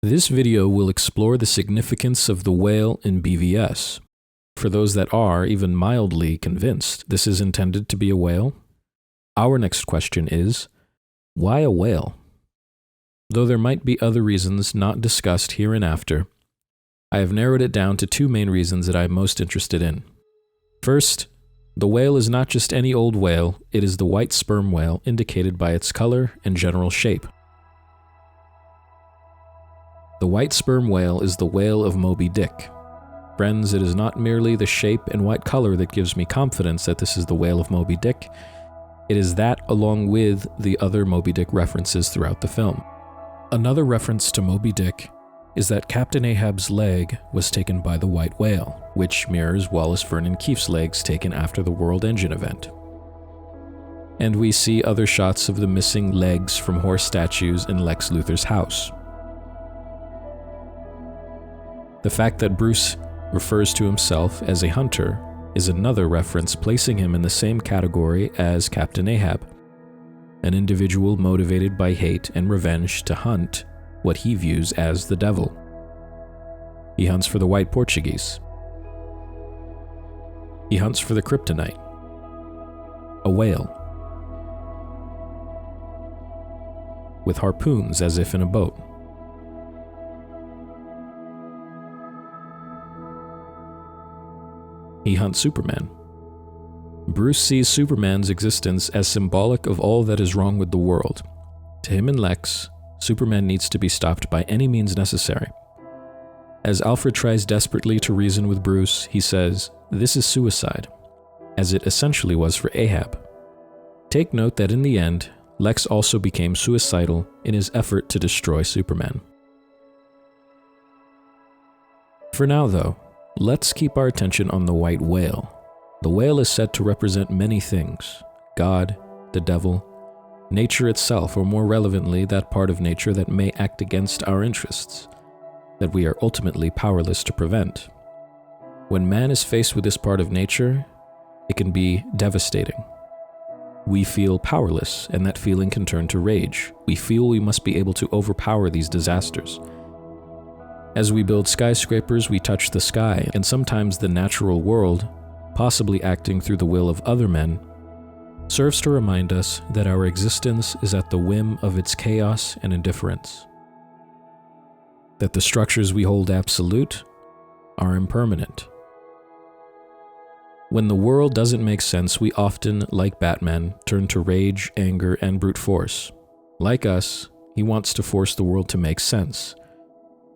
This video will explore the significance of the whale in BvS. For those that are even mildly convinced this is intended to be a whale, our next question is, why a whale? Though there might be other reasons not discussed hereinafter, I have narrowed it down to two main reasons that I am most interested in. First, the whale is not just any old whale, it is the white sperm whale indicated by its color and general shape. The white sperm whale is the whale of Moby Dick. Friends, it is not merely the shape and white color that gives me confidence that this is the whale of Moby Dick. It is that along with the other Moby Dick references throughout the film. Another reference to Moby Dick is that Captain Ahab's leg was taken by the white whale, which mirrors Wallace Vernon Keefe's legs taken after the World Engine event. And we see other shots of the missing legs from horse statues in Lex Luthor's house. The fact that Bruce refers to himself as a hunter is another reference placing him in the same category as Captain Ahab, an individual motivated by hate and revenge to hunt what he views as the devil. He hunts for the white Portuguese. He hunts for the kryptonite, a whale, with harpoons as if in a boat. He hunts Superman. Bruce sees Superman's existence as symbolic of all that is wrong with the world. To him and Lex, Superman needs to be stopped by any means necessary. As Alfred tries desperately to reason with Bruce, he says, "This is suicide," as it essentially was for Ahab. Take note that in the end, Lex also became suicidal in his effort to destroy Superman. For now though, let's keep our attention on the white whale. The whale is said to represent many things: God, the devil, nature itself, or more relevantly, that part of nature that may act against our interests, that we are ultimately powerless to prevent. When man is faced with this part of nature, it can be devastating. We feel powerless, and that feeling can turn to rage. We feel we must be able to overpower these disasters. As we build skyscrapers, we touch the sky, and sometimes the natural world, possibly acting through the will of other men, serves to remind us that our existence is at the whim of its chaos and indifference. That the structures we hold absolute are impermanent. When the world doesn't make sense, we often, like Batman, turn to rage, anger, and brute force. Like us, he wants to force the world to make sense.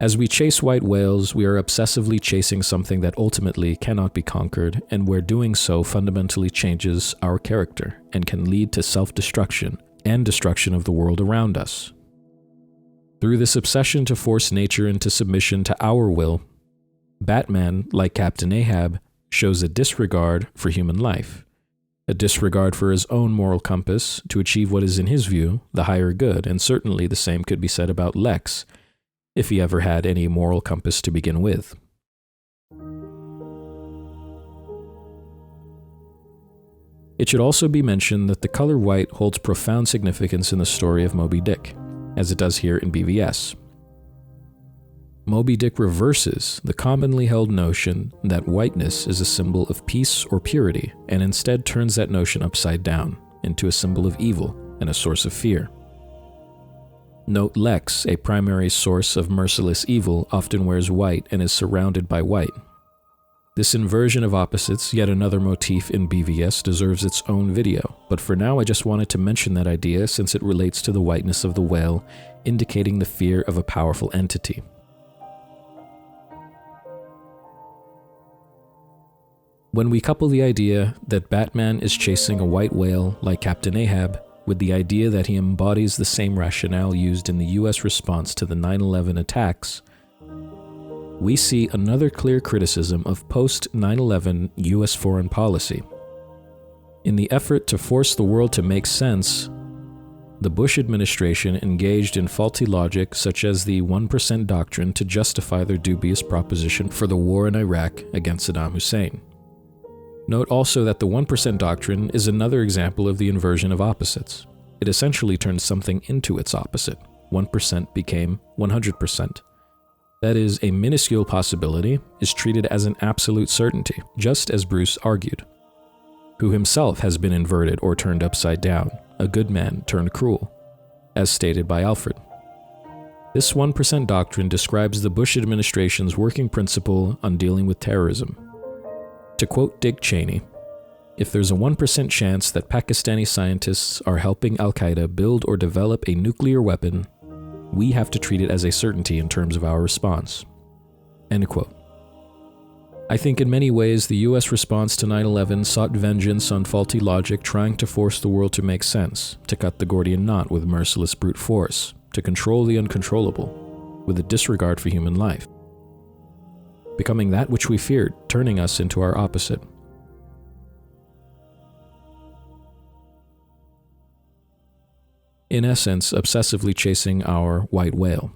As we chase white whales, we are obsessively chasing something that ultimately cannot be conquered, and where doing so fundamentally changes our character and can lead to self-destruction and destruction of the world around us. Through this obsession to force nature into submission to our will, Batman, like Captain Ahab, shows a disregard for human life, a disregard for his own moral compass to achieve what is in his view the higher good, and certainly the same could be said about Lex, if he ever had any moral compass to begin with. It should also be mentioned that the color white holds profound significance in the story of Moby Dick, as it does here in BvS. Moby Dick reverses the commonly held notion that whiteness is a symbol of peace or purity, and instead turns that notion upside down into a symbol of evil and a source of fear. Note Lex, a primary source of merciless evil, often wears white and is surrounded by white. This inversion of opposites, yet another motif in BvS, deserves its own video, but for now I just wanted to mention that idea since it relates to the whiteness of the whale, indicating the fear of a powerful entity. When we couple the idea that Batman is chasing a white whale like Captain Ahab with the idea that he embodies the same rationale used in the US response to the 9/11 attacks, we see another clear criticism of post-9/11 US foreign policy. In the effort to force the world to make sense, the Bush administration engaged in faulty logic such as the 1% doctrine to justify their dubious proposition for the war in Iraq against Saddam Hussein. Note also that the 1% doctrine is another example of the inversion of opposites. It essentially turns something into its opposite. 1% became 100%. That is, a minuscule possibility is treated as an absolute certainty, just as Bruce argued, who himself has been inverted or turned upside down, a good man turned cruel, as stated by Alfred. This 1% doctrine describes the Bush administration's working principle on dealing with terrorism. To quote Dick Cheney, if there's a 1% chance that Pakistani scientists are helping Al-Qaeda build or develop a nuclear weapon, we have to treat it as a certainty in terms of our response. End quote. I think in many ways the US response to 9/11 sought vengeance on faulty logic, trying to force the world to make sense, to cut the Gordian knot with merciless brute force, to control the uncontrollable, with a disregard for human life, becoming that which we feared, turning us into our opposite. In essence, obsessively chasing our white whale.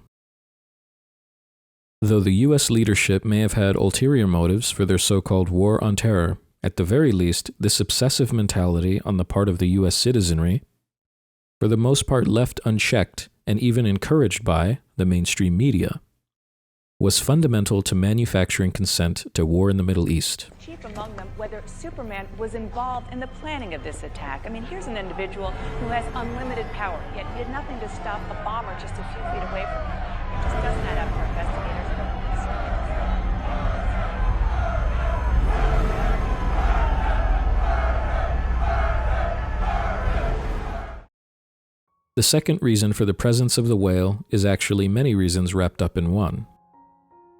Though the US leadership may have had ulterior motives for their so-called war on terror, at the very least, this obsessive mentality on the part of the US citizenry, for the most part left unchecked and even encouraged by the mainstream media, was fundamental to manufacturing consent to war in the Middle East. Chief among them, whether Superman was involved in the planning of this attack. I mean, here's an individual who has unlimited power, yet he had nothing to stop a bomber just a few feet away from him. It just doesn't add up for investigators. The second reason for the presence of the whale is actually many reasons wrapped up in one.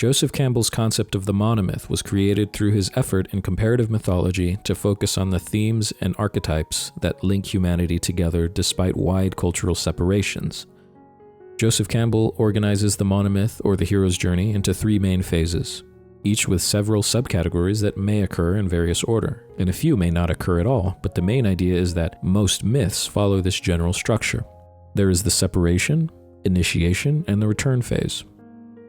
Joseph Campbell's concept of the monomyth was created through his effort in comparative mythology to focus on the themes and archetypes that link humanity together despite wide cultural separations. Joseph Campbell organizes the monomyth or the hero's journey into three main phases, each with several subcategories that may occur in various order, and a few may not occur at all, but the main idea is that most myths follow this general structure. There is the separation, initiation, and the return phase.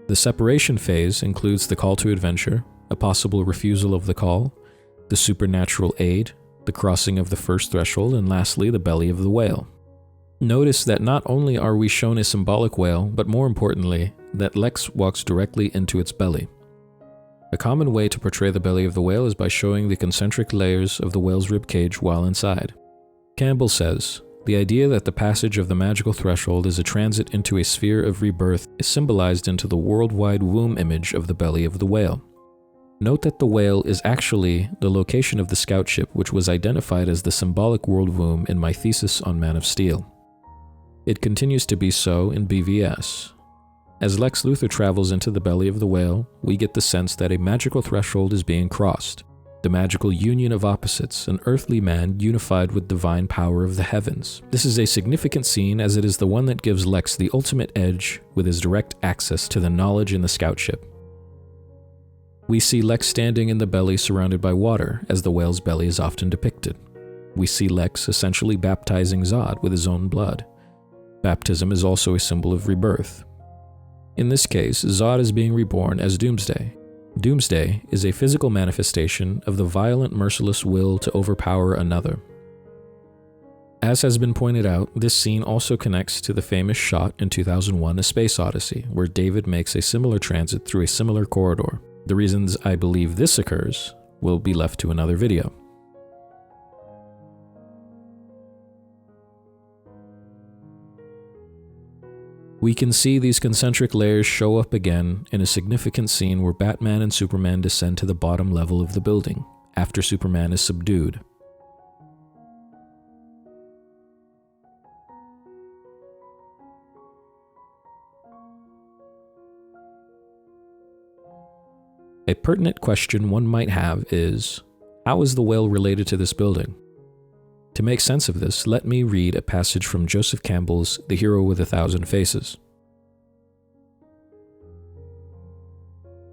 The separation phase includes the call to adventure, a possible refusal of the call, the supernatural aid, the crossing of the first threshold, and lastly, the belly of the whale. Notice that not only are we shown a symbolic whale, but more importantly, that Lex walks directly into its belly. A common way to portray the belly of the whale is by showing the concentric layers of the whale's ribcage while inside. Campbell says, the idea that the passage of the magical threshold is a transit into a sphere of rebirth is symbolized into the worldwide womb image of the belly of the whale. Note that the whale is actually the location of the scout ship, which was identified as the symbolic world womb in my thesis on Man of Steel. It continues to be so in BvS. As Lex Luthor travels into the belly of the whale, we get the sense that a magical threshold is being crossed. The magical union of opposites, an earthly man unified with divine power of the heavens. This is a significant scene as it is the one that gives Lex the ultimate edge with his direct access to the knowledge in the scout ship. We see Lex standing in the belly surrounded by water, as the whale's belly is often depicted. We see Lex essentially baptizing Zod with his own blood. Baptism is also a symbol of rebirth. In this case, Zod is being reborn as Doomsday. Doomsday is a physical manifestation of the violent, merciless will to overpower another. As has been pointed out, this scene also connects to the famous shot in 2001: A Space Odyssey, where David makes a similar transit through a similar corridor. The reasons I believe this occurs will be left to another video. We can see these concentric layers show up again in a significant scene where Batman and Superman descend to the bottom level of the building, after Superman is subdued. A pertinent question one might have is, how is the whale related to this building? To make sense of this, let me read a passage from Joseph Campbell's The Hero with a Thousand Faces.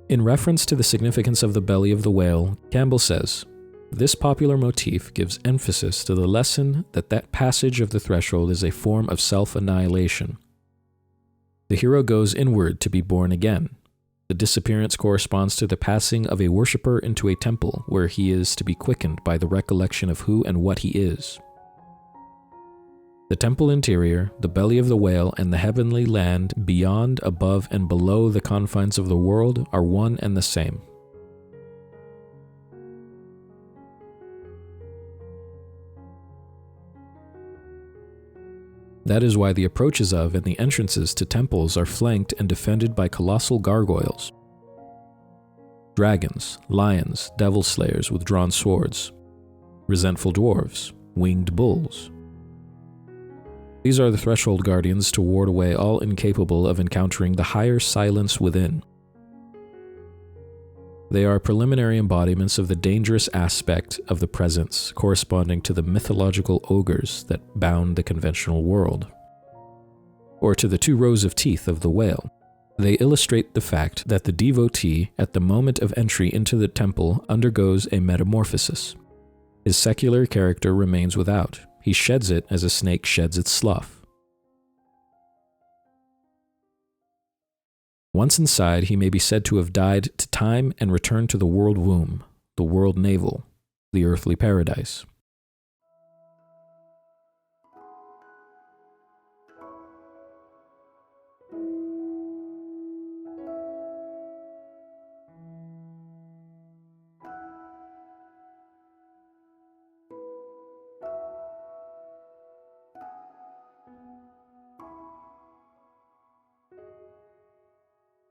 In reference to the significance of the belly of the whale, Campbell says, "This popular motif gives emphasis to the lesson that passage of the threshold is a form of self-annihilation. The hero goes inward to be born again. The disappearance corresponds to the passing of a worshipper into a temple where he is to be quickened by the recollection of who and what he is. The temple interior, the belly of the whale, and the heavenly land beyond, above, and below the confines of the world are one and the same." That is why the approaches of and the entrances to temples are flanked and defended by colossal gargoyles. Dragons, lions, devil slayers with drawn swords, resentful dwarves, winged bulls. These are the threshold guardians to ward away all incapable of encountering the higher silence within. They are preliminary embodiments of the dangerous aspect of the presence, corresponding to the mythological ogres that bound the conventional world, or to the 2 rows of teeth of the whale. They illustrate the fact that the devotee, at the moment of entry into the temple, undergoes a metamorphosis. His secular character remains without. He sheds it as a snake sheds its slough. Once inside, he may be said to have died to time and returned to the world womb, the world navel, the earthly paradise.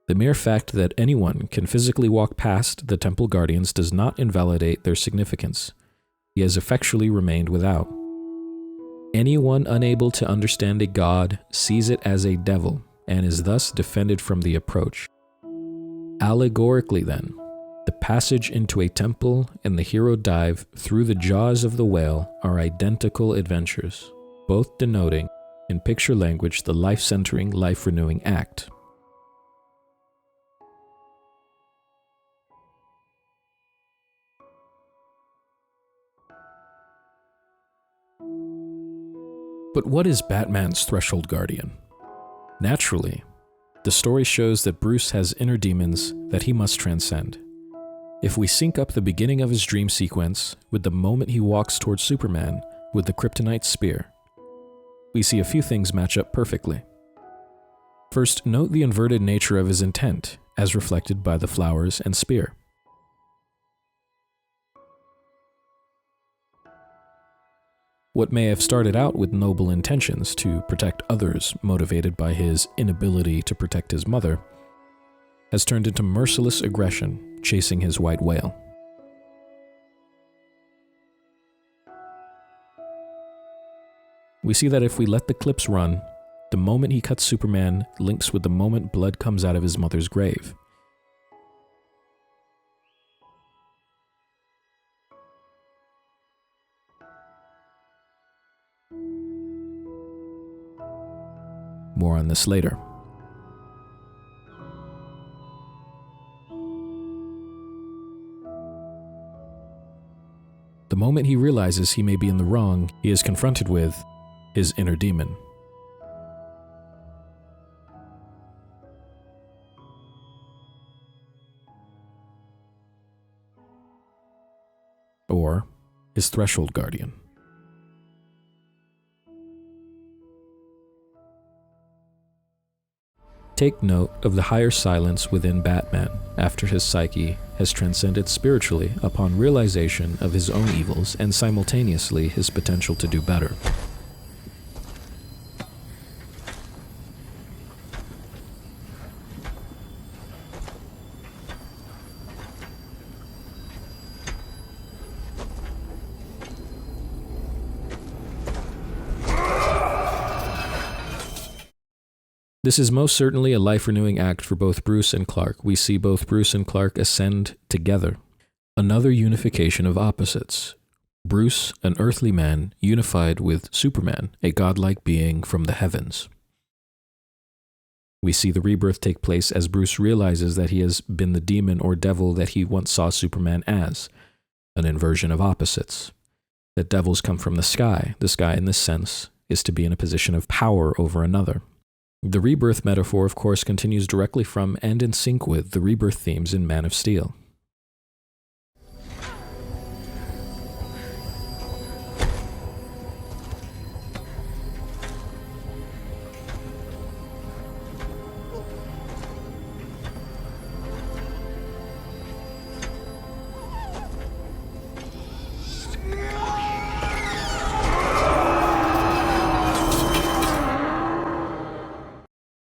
The mere fact that anyone can physically walk past the temple guardians does not invalidate their significance. He has effectually remained without. Anyone unable to understand a god sees it as a devil and is thus defended from the approach. Allegorically then, the passage into a temple and the hero dive through the jaws of the whale are identical adventures, both denoting, in picture language, the life-centering, life-renewing act. But what is Batman's threshold guardian? Naturally, the story shows that Bruce has inner demons that he must transcend. If we sync up the beginning of his dream sequence with the moment he walks towards Superman with the kryptonite spear, we see a few things match up perfectly. First, note the inverted nature of his intent, as reflected by the flowers and spear. What may have started out with noble intentions to protect others motivated by his inability to protect his mother, has turned into merciless aggression chasing his white whale. We see that if we let the clips run, The moment he cuts Superman links with the moment blood comes out of his mother's grave. More on this later. The moment he realizes he may be in the wrong, he is confronted with his inner demon. Or his threshold guardian. Take note of the higher silence within Batman after his psyche has transcended spiritually upon realization of his own evils and simultaneously his potential to do better. This is most certainly a life-renewing act for both Bruce and Clark. We see both Bruce and Clark ascend together. Another unification of opposites. Bruce, an earthly man, unified with Superman, a godlike being from the heavens. We see the rebirth take place as Bruce realizes that he has been the demon or devil that he once saw Superman as, an inversion of opposites. That devils come from the sky. The sky, in this sense, is to be in a position of power over another. The rebirth metaphor, of course, continues directly from and in sync with the rebirth themes in Man of Steel.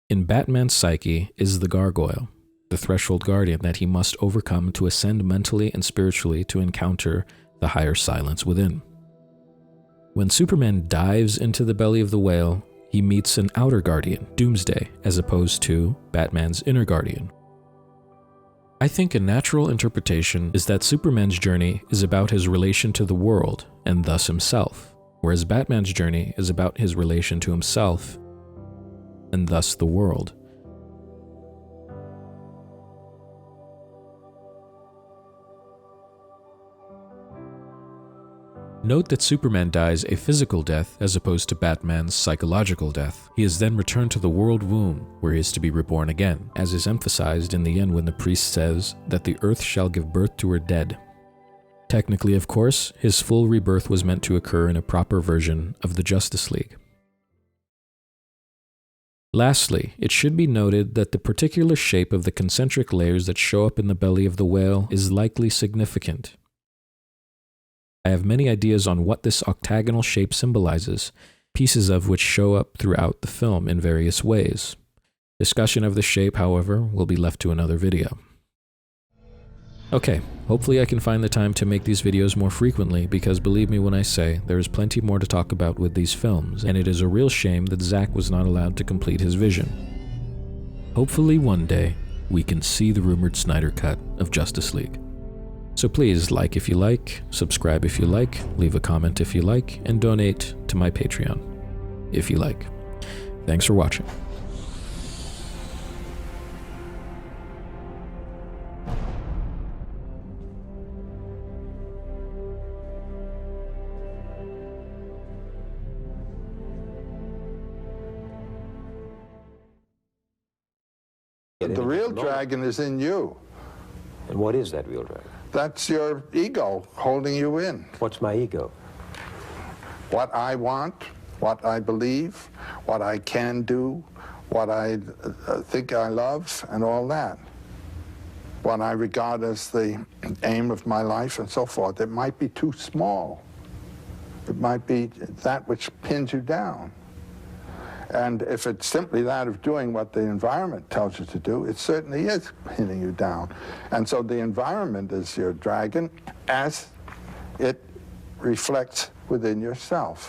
In Batman's psyche is the gargoyle, the threshold guardian that he must overcome to ascend mentally and spiritually to encounter the higher silence within. When Superman dives into the belly of the whale, he meets an outer guardian, Doomsday, as opposed to Batman's inner guardian. I think a natural interpretation is that Superman's journey is about his relation to the world and thus himself, whereas Batman's journey is about his relation to himself and thus the world. Note that Superman dies a physical death as opposed to Batman's psychological death. He is then returned to the world womb, where he is to be reborn again, as is emphasized in the end when the priest says that the earth shall give birth to her dead. Technically, of course, his full rebirth was meant to occur in a proper version of the Justice League. Lastly, it should be noted that the particular shape of the concentric layers that show up in the belly of the whale is likely significant. I have many ideas on what this octagonal shape symbolizes, pieces of which show up throughout the film in various ways. Discussion of the shape, however, will be left to another video. Okay, hopefully I can find the time to make these videos more frequently because believe me when I say there is plenty more to talk about with these films, and it is a real shame that Zack was not allowed to complete his vision. Hopefully one day we can see the rumored Snyder Cut of Justice League. So please like if you like, subscribe if you like, leave a comment if you like, and donate to my Patreon if you like. Thanks for watching. The real dragon is in you. And what is that real dragon? That's your ego holding you in. What's my ego? What I want, what I believe, what I can do, what I think I love, and all that. What I regard as the aim of my life and so forth. It might be too small. It might be that which pins you down. And if it's simply that of doing what the environment tells you to do, it certainly is pinning you down. And so the environment is your dragon as it reflects within yourself.